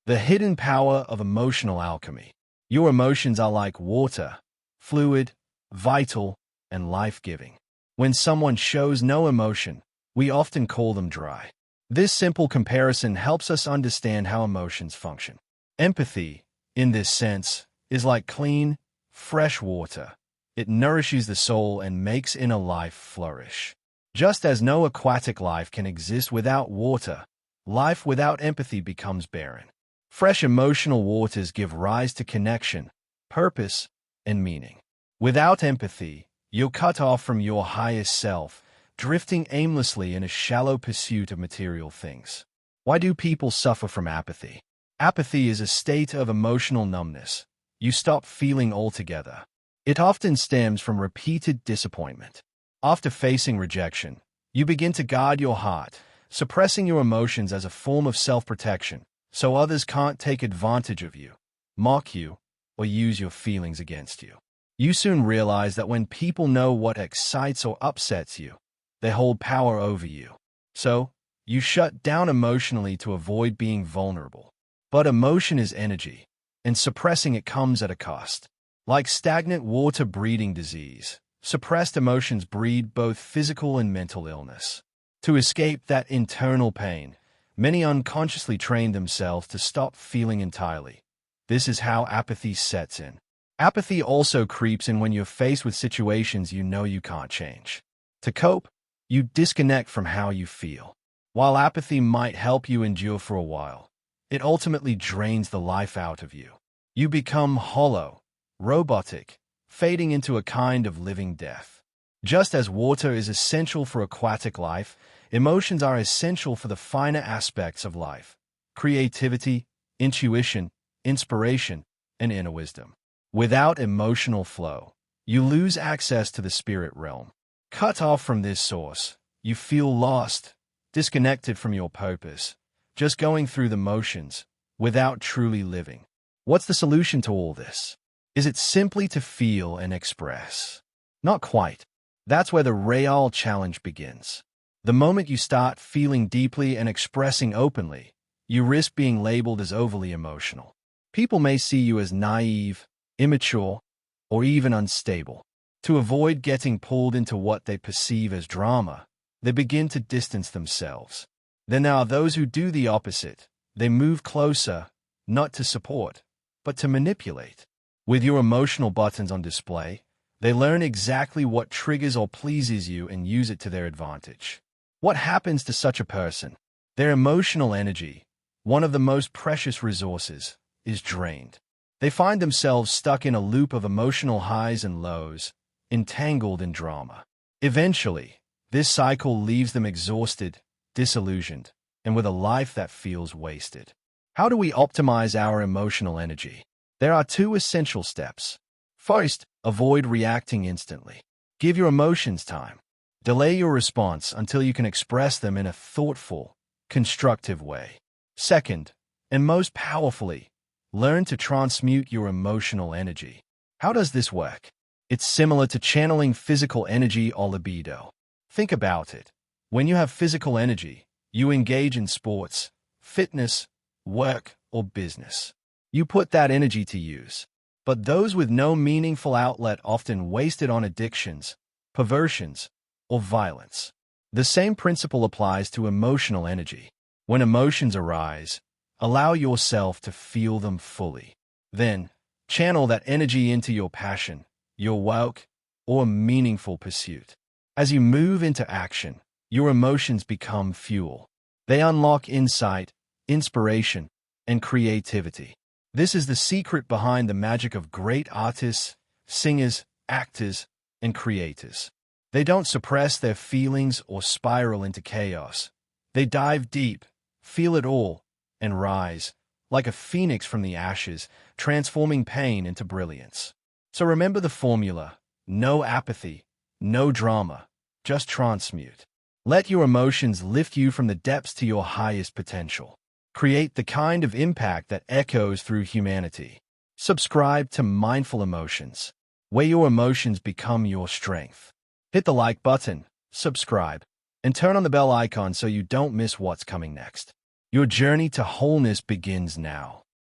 The hidden power of emotional alchemy. Your emotions are like water, fluid, vital, and life-giving. When someone shows no emotion, we often call them dry. This simple comparison helps us understand how emotions function. Empathy, in this sense, is like clean, fresh water. It nourishes the soul and makes inner life flourish. Just as no aquatic life can exist without water, life without empathy becomes barren. Fresh emotional waters give rise to connection, purpose, and meaning. Without empathy, you're cut off from your highest self, drifting aimlessly in a shallow pursuit of material things. Why do people suffer from apathy? Apathy is a state of emotional numbness. You stop feeling altogether. It often stems from repeated disappointment. After facing rejection, you begin to guard your heart, suppressing your emotions as a form of self-protection, so others can't take advantage of you, mock you, or use your feelings against you. You soon realize that when people know what excites or upsets you, they hold power over you. So, you shut down emotionally to avoid being vulnerable. But emotion is energy, and suppressing it comes at a cost. Like stagnant water breeding disease, suppressed emotions breed both physical and mental illness. To escape that internal pain, many unconsciously train themselves to stop feeling entirely. This is how apathy sets in. Apathy also creeps in when you're faced with situations you know you can't change. To cope, you disconnect from how you feel. While apathy might help you endure for a while, it ultimately drains the life out of you. You become hollow, robotic, fading into a kind of living death. Just as water is essential for aquatic life, emotions are essential for the finer aspects of life: creativity, intuition, inspiration, and inner wisdom. Without emotional flow, you lose access to the spirit realm. Cut off from this source, you feel lost, disconnected from your purpose, just going through the motions, without truly living. What's the solution to all this? Is it simply to feel and express? Not quite. That's where the real challenge begins. The moment you start feeling deeply and expressing openly, you risk being labeled as overly emotional. People may see you as naive, immature, or even unstable. To avoid getting pulled into what they perceive as drama, they begin to distance themselves. Then there are those who do the opposite. They move closer, not to support, but to manipulate. With your emotional buttons on display, they learn exactly what triggers or pleases you and use it to their advantage. What happens to such a person? Their emotional energy, one of the most precious resources, is drained. They find themselves stuck in a loop of emotional highs and lows, entangled in drama. Eventually, this cycle leaves them exhausted, disillusioned, and with a life that feels wasted. How do we optimize our emotional energy? There are two essential steps. First, avoid reacting instantly. Give your emotions time. Delay your response until you can express them in a thoughtful, constructive way. Second, and most powerfully, learn to transmute your emotional energy. How does this work? It's similar to channeling physical energy or libido. Think about it. When you have physical energy, you engage in sports, fitness, work, or business. You put that energy to use. But those with no meaningful outlet often waste it on addictions, perversions, or violence. The same principle applies to emotional energy. When emotions arise, allow yourself to feel them fully. Then, channel that energy into your passion, your work, or meaningful pursuit. As you move into action, your emotions become fuel. They unlock insight, inspiration, and creativity. This is the secret behind the magic of great artists, singers, actors, and creators. They don't suppress their feelings or spiral into chaos. They dive deep, feel it all, and rise, like a phoenix from the ashes, transforming pain into brilliance. So remember the formula: no apathy, no drama, just transmute. Let your emotions lift you from the depths to your highest potential. Create the kind of impact that echoes through humanity. Subscribe to Mindful Emotions, where your emotions become your strength. Hit the like button, subscribe, and turn on the bell icon so you don't miss what's coming next. Your journey to wholeness begins now.